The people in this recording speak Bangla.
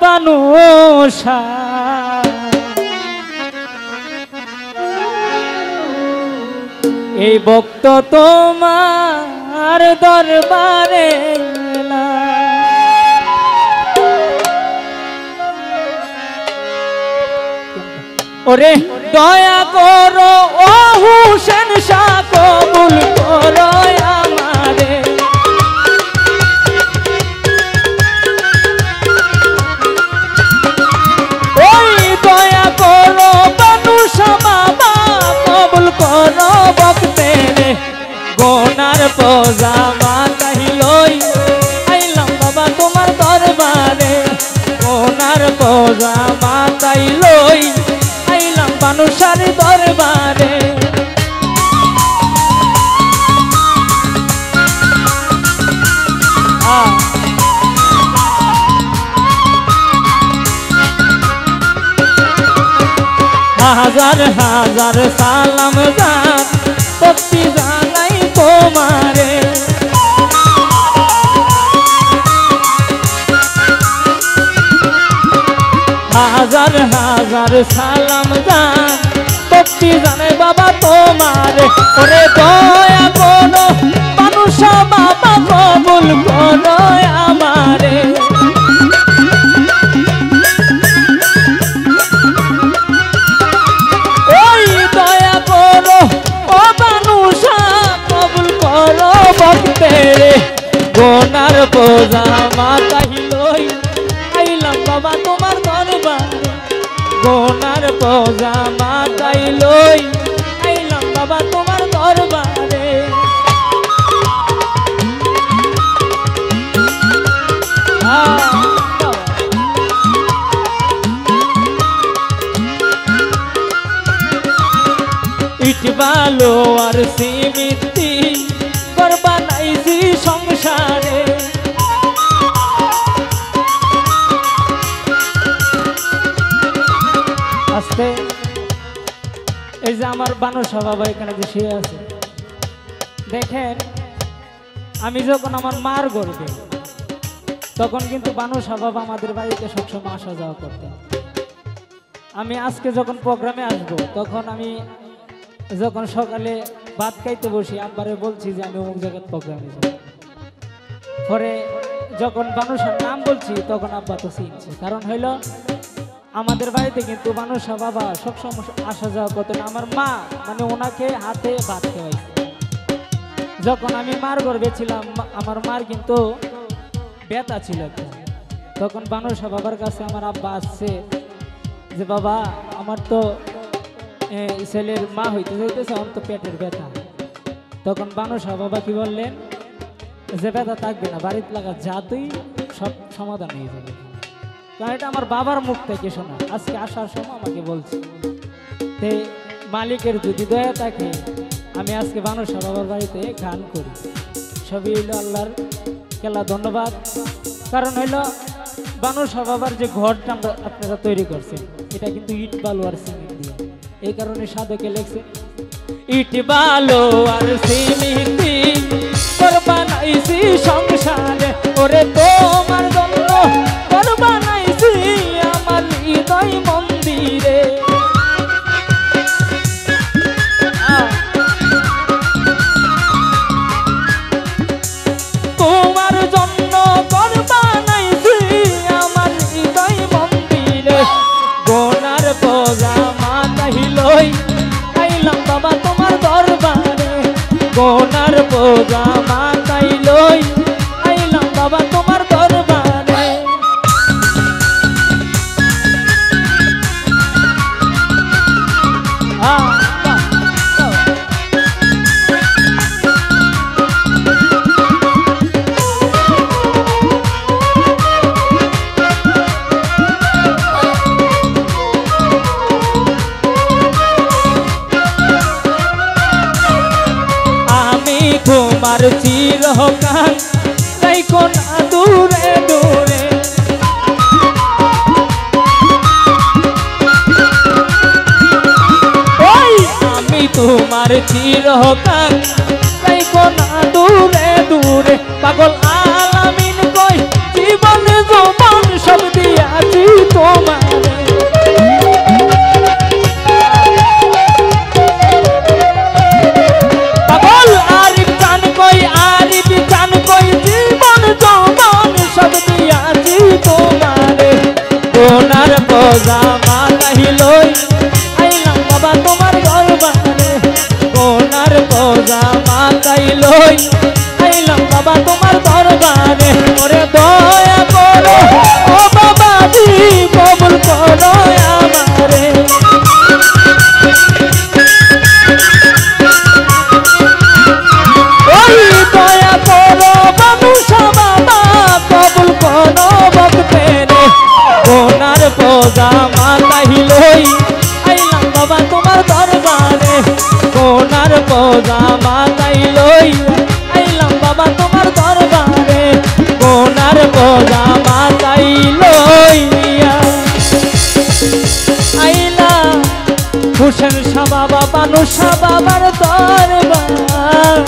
বানুষা এই ভক্ত তোমার দরবারে ওরে দয়া করো ও হুসেন শাহ কবুল করো আমারে ওই দয়া করো বানুষা বাবা কবুল করো ভক্তের গোনার পজামা কহিলই আইলাম বাবা তোমার দরবারে গোনার পজামা কহিলই বানুষার দরবারে হাজার হাজার সালাম জান ভক্তি জানাই তোমারে হাজার হাজার সালাম জান ভক্তি জানে বাবা তোমারে ওরে দয়া করো বানুষা বাবা কবুল করো আমারে ওই দয়া করো ও বানুষা কবুল করো ভক্তের গোনার বোঝা মাথাইলই আইলাম বাবা তোমার দরবারে গোনার বোঝা মাথাইলই আইলাম বাবা তোমার দরবারে ইট বালো আর সিমিতি করবা নাইছি সংসারে আস্তে এই যে আমার বানুষা বাবা এখানে যে শুয়ে আছে দেখেন আমি যখন আমার মার গর্ভে তখন কিন্তু বানুষা বাবা আমাদের বাড়িতে সবসময় আসা যাওয়া করতেন আমি আজকে যখন প্রোগ্রামে আসবো তখন আমি যখন সকালে ভাত খাইতে বসি আব্বারে বলছি যে আমি অমুক জায়গায় প্রোগ্রামে যাব পরে যখন বানুষার নাম বলছি তখন আব্বা তো চিনছে কারণ হইল আমাদের বাড়িতে কিন্তু বানুষা বাবা সবসময় আসা যাওয়া করতেন আমার মা মানে ওনাকে হাতে ভাত খাওয়াইছে যখন আমি মার গর্ভে ছিলাম আমার মার কিন্তু ব্যথা ছিল তখন বানুষা বাবার কাছে আমার আব্বা আসছে যে বাবা আমার তো ছেলের মা হইতে যাইতেছে আমার তো পেটের ব্যথা তখন বানুষা বাবা কি বললেন যে ব্যথা থাকবে না বাড়িতে লাগা যাতেই সব সমাধান হয়ে যাবে কারণ এটা আমার বাবার মুখ থেকে শোনা আজকে আসার সময় আমাকে বলছে তে মালিকের যদি দয়া থাকে আমি আজকে বানুষা বাবার বাড়িতে গান করি সবই হইল আল্লাহর খেলা ধন্যবাদ কারণ হইল বানুষা বাবার যে ঘরটা আপনারা তৈরি করছেন এটা কিন্তু ইট বালু আর সিমেন্ট দিয়ে এই কারণে সাধকে লেখছে ইট বালু আর সিমেন্ট করবা নাইছি সংসারে ওরে তোমার জন্য করবা নাইছি আমার হৃদয় মন্দিরে তোমার জন্য করবা নাইছি আমার হৃদয় মন্দিরে গোনার বোঝা মাথাইলই আইলাম বাবা তোমার দরবারে গোনার বোঝা মাথাইলই আইলাম বাবা তোমার দরবারে তোমার চিরকাল রাইখো না দূরে দূরে ওই আমি তোমার চিরকাল রাইখো না দূরে দূরে পাগল আলামিন কই জীবন যৌবন সব দিয়াছি লই আইলাম বাবা তোমার দরবারে ওরে দয়া করো ও বাবাজি কবুল করো আমারে ওই দয়া করো বাবুসা বাবা কবুল করো ভক্তেরে কোনার পূজা মাতাই লই আইলাম বাবা তোমার দরবারে কোনার পূজা মাতাই লই আইলাম বাবা তোমার দরবারে কোনার পূজা মাতাই লইয়া আইলাম হুসেন শাহ বাবা বানু শাহ বাবার দরবার